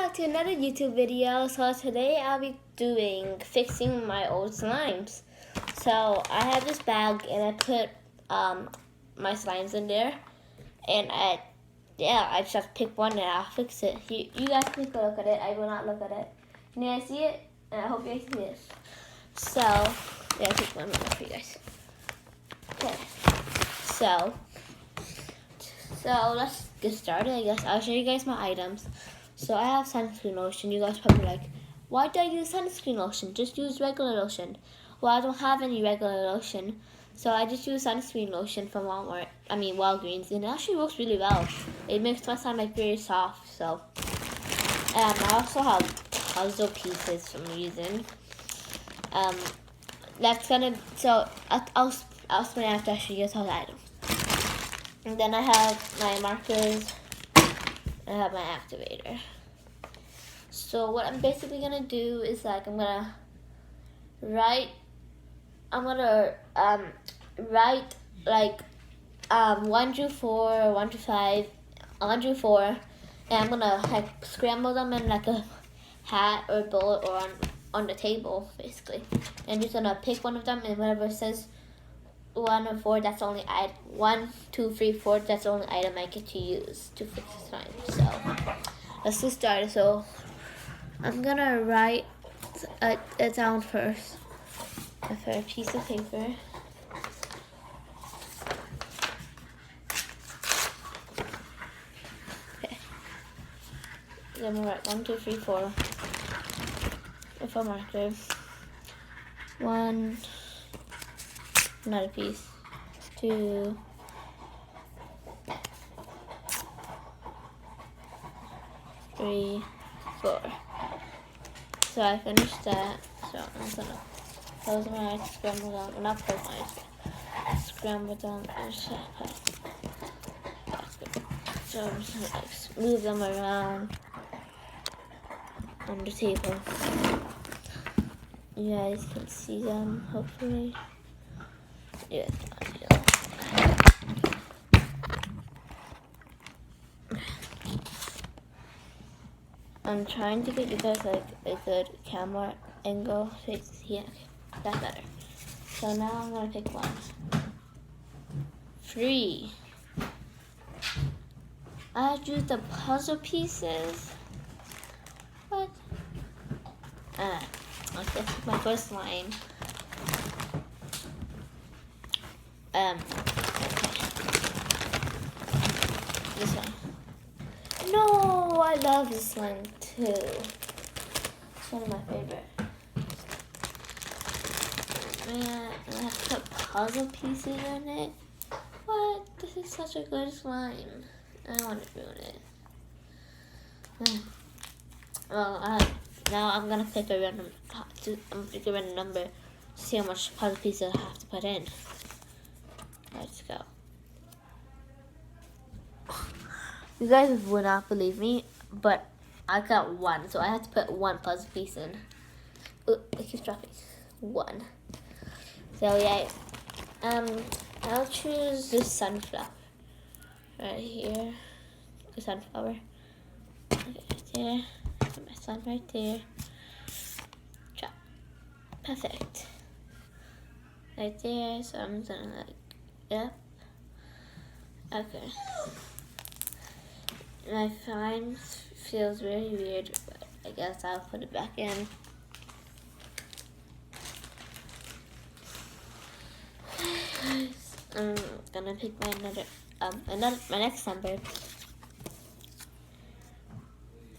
back to another YouTube video. So today I'll be fixing my old slimes. So I have this bag and I put my slimes in there, and I just have to pick one and I'll fix it. You guys can take a look at it. I will not look at it. Can you guys see it? And I hope you guys see this. So yeah, I'll take one more for you guys. Okay. So let's get started. I guess I'll show you guys my items. So I have sunscreen lotion. You guys probably like, why do I use sunscreen lotion? Just use regular lotion. Well, I don't have any regular lotion, so I just use sunscreen lotion from Walgreens, and it actually works really well. It makes my slime like very soft. So, I also have puzzle pieces from using. I'll explain after I show you guys all the items. And then I have my markers. I have my activator. So what I'm basically gonna do is like I'm gonna write like 1 through 4, 1 through 5, 1 through 4, and I'm gonna like scramble them in like a hat or bowl or on the table basically. And I'm just gonna pick one of them, and whatever says 1 or 4, that's the only 1, 2, 3, 4. That's the only item I get to use to fix the slime. So let's get started. So I'm gonna write it down first for a piece of paper. Okay. Then I'm gonna write 1, 2, 3, 4 with a marker. 1. Another piece. 2. 3, 4. So I finished that. So I'm gonna close my eyes, scramble down, well, not close my eyes, scramble down and shut up. So I'm just gonna like move them around on the table. You guys can see them, hopefully. Yes. I'm trying to get you guys like a good camera angle so you can see it. Okay, that's better. So now I'm gonna pick 1. 3. I used the puzzle pieces. What? Okay, this is my first slime. Okay. This one. No, I love this one too. It's one of my favorite. Man, I have to put puzzle pieces in it. What? This is such a good slime. I don't want to ruin it. Well, now I'm gonna pick a random. I'm gonna pick a random number to see how much puzzle pieces I have to put in. Let's go. You guys would not believe me, but I got 1, so I had to put 1 puzzle piece in. Ooh, it keeps dropping. 1. So yeah, I'll choose this sunflower right here. The sunflower. Okay, right there. Put my sun right there. Drop. Perfect. Right there. So I'm gonna like. Yep. Okay. My slime feels very weird, but I guess I'll put it back in. I'm gonna pick my next number.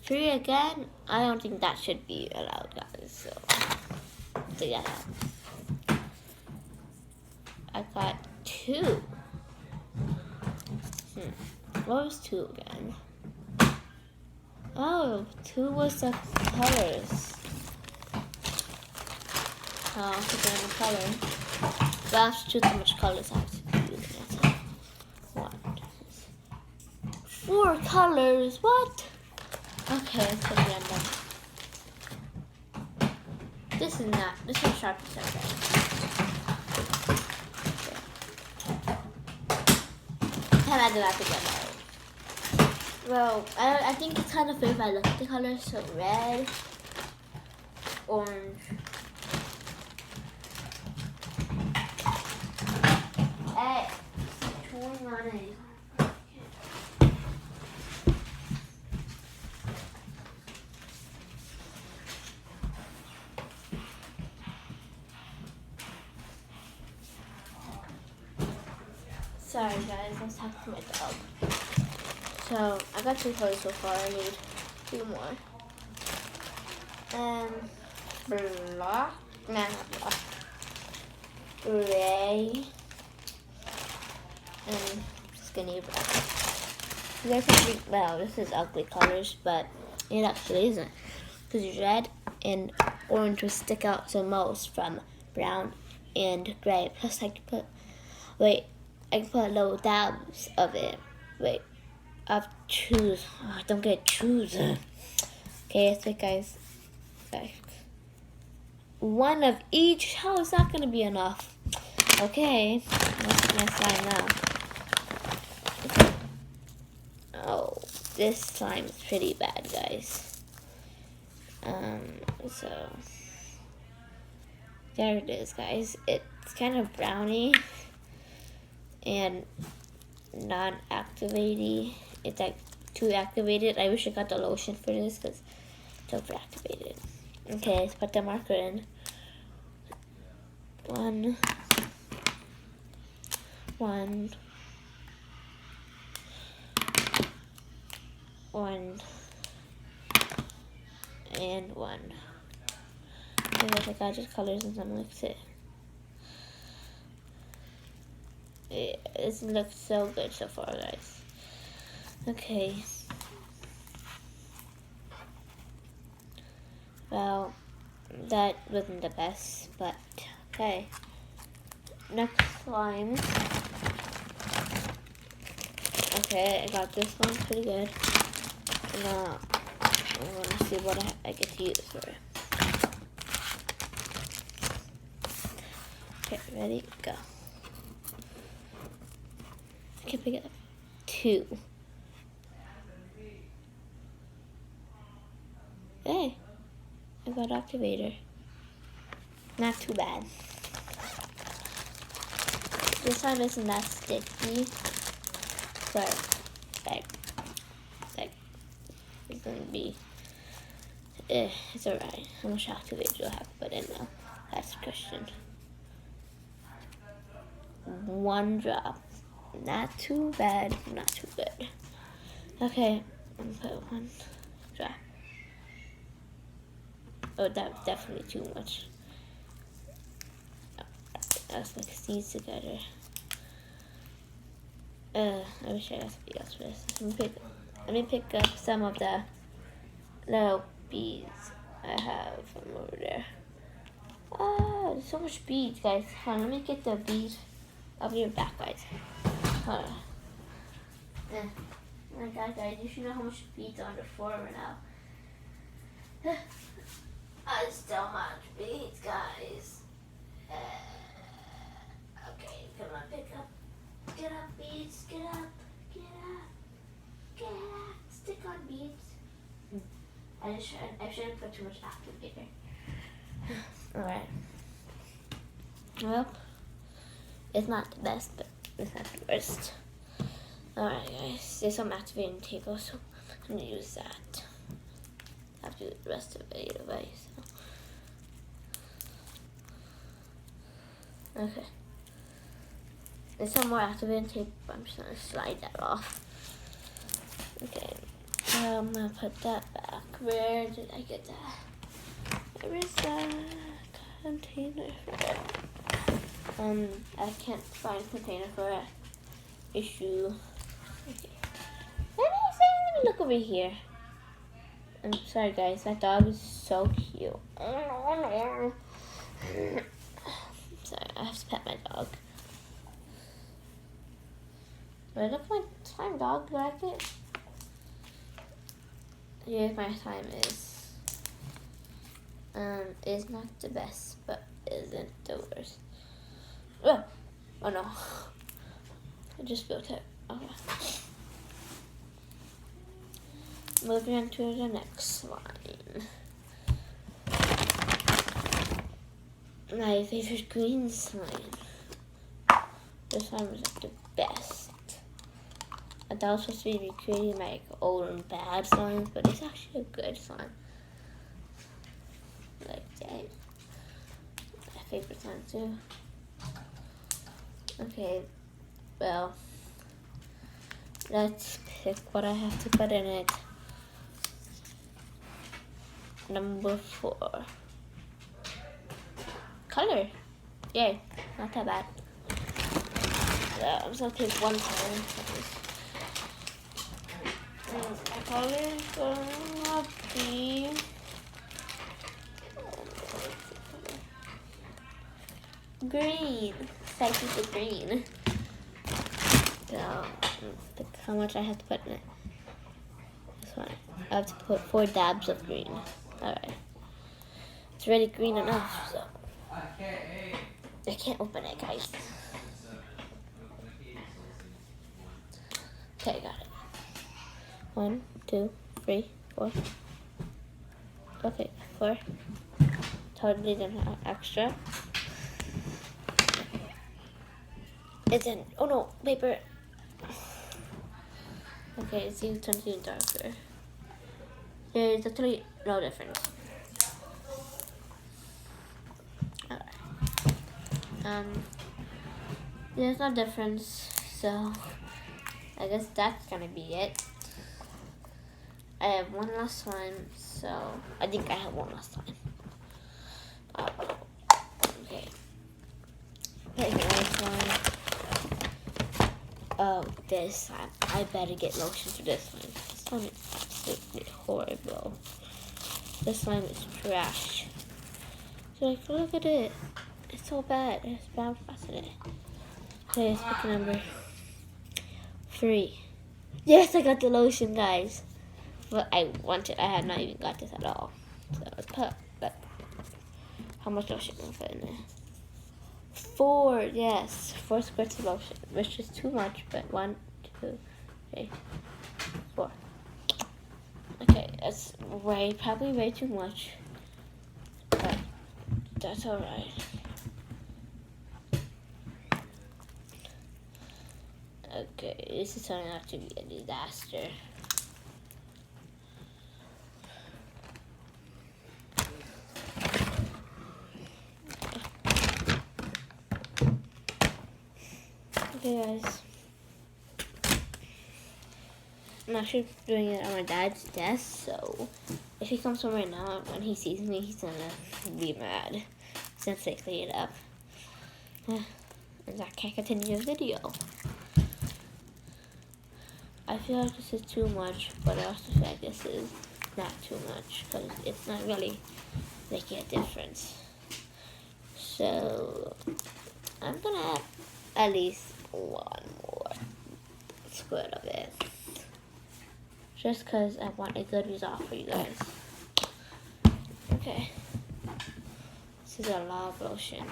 3 again. I don't think that should be allowed, guys. So take that out. I got 2. What was 2 again? Oh, 2 was the colors. Oh, I'll put it in the color. But I have to choose how much colors I have to do in it. 1, 4 colors. What? Okay, let's put it in. This is sharp as and I did not get that. Well, I think it's kind of fair if I look at the colors. So red, orange. Hey, what's going on? Sorry guys, I was talking to my dog. So I got 2 colors so far. I need 2 more. Black, not black, gray, and skinny brown. You guys can think, wow, this is ugly colors, but it actually isn't. Because red and orange will stick out the most from brown and gray. Plus I can put, I can put little dabs of it. Wait, I have to choose. Oh, I don't get to choose. Okay, that's it guys. Okay. 1 of each. How is that going to be enough? Okay, what's my slime now? Oh, this slime is pretty bad, guys. So there it is, guys. It's kind of browny and non-activated. It's like too activated. I wish I got the lotion for this because it's over-activated. Okay, let's put the marker in. 1, 1, 1, and 1. Okay, I got just colors and some mix it. This looks so good so far, guys. Okay. Well, that wasn't the best, but okay. Next slime. Okay, I got this one pretty good. Now, I'm gonna see what I get to use for it. Okay, ready, go. I can pick up 2. Hey, I got activator. Not too bad. This one isn't that sticky. So, like, it's gonna be, it's alright. How much activator do I have to put in now? That's the question. 1 drop. Not too bad, not too good. Okay, I'm gonna put 1 drop. Oh, that was definitely too much. Let's mix these together. I wish I got something else for this. Let me pick up some of the little beads I have from over there. Oh, there's so much beads, guys. Hold on, let me get the beads. I'll be right back, guys. Hold on. Oh my god, guys, you should know how much beads are on the floor right now. It's so much beads, guys. Okay, come on, pick up. Get up, beads. Get up. Get up. Get up. Stick on beads. I shouldn't put too much activator. Alright. Well, it's not the best, but it's not the worst. Alright, guys. There's some activating tape also. I'm going to use that. I have to do the rest of it either way. So. Okay. There's some more activating tape, but I'm just going to slide that off. Okay. I'm going to put that back. Where did I get that? Where is that container for it? I can't find a container for it. Issue. Okay. Let me look over here. I'm sorry, guys. My dog is so cute. Sorry, I have to pet my dog. Do I look like slime dog? Do I like it? Here's my slime is. Is not the best, but isn't the worst. Oh no. I just built it. Okay. moving on to the next slime. My favorite green slime. This slime is like the best. I thought I was supposed to be recreating like old and bad slimes, but it's actually a good slime. Like that. My favorite slime too. Okay, well, let's pick what I have to put in it. Number 4. Color. Yay, not that bad. So I'm just gonna pick one color. My color is gonna be green. Gotta keep it green. So let's pick how much I have to put in it. This one. I have to put 4 dabs of green. Alright. It's already green enough, so I can't open it, guys. Okay, got it. 1, 2, 3, 4. Okay, 4. Totally didn't have extra. It's in. Oh no, paper. Okay, it seems something darker. There's actually no difference. Alright. There's no difference, so I guess that's gonna be it. I have one last slime, so I think I have one last slime. Okay. Putting one slime. Oh, this slime. I better get lotion for this slime. This slime is absolutely horrible. This slime is trash. So like, look at it. It's so bad. It's bad in it. Okay, let's pick number 3. Yes, I got the lotion, guys. But I wanted. I had not even got this at all. So let's put. But how much lotion can I put in there? 4. Yes, 4 squirts of lotion, which is too much. But 1, 2, 3, 4. Okay, that's probably way too much. But that's alright. Okay, this is turning out to be a disaster. Okay, guys. I'm actually doing it on my dad's desk, so if he comes home right now, when he sees me, he's gonna be mad. He's gonna say, clean it up. And I can't continue the video. I feel like this is too much, but I also feel like this is not too much, because it's not really making a difference. So, I'm gonna add at least 1 more squirt of it. Just because I want a good result for you guys. Okay. This is a lot of lotion.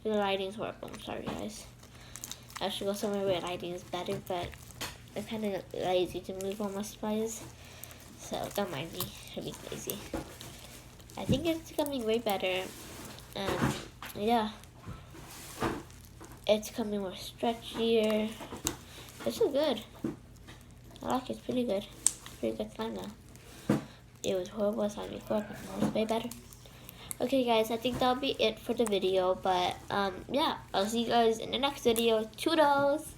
The lighting's horrible. I'm sorry, guys. I should go somewhere where lighting is better, but I'm kind of lazy to move all my supplies. So don't mind me for being lazy. I think it's becoming way better. Yeah. It's becoming more stretchier. This is good. I like it. It's pretty good. It's pretty good slime now. It was horrible slime before, but now it's way better. Okay, guys, I think that'll be it for the video. But, yeah, I'll see you guys in the next video. Toodles!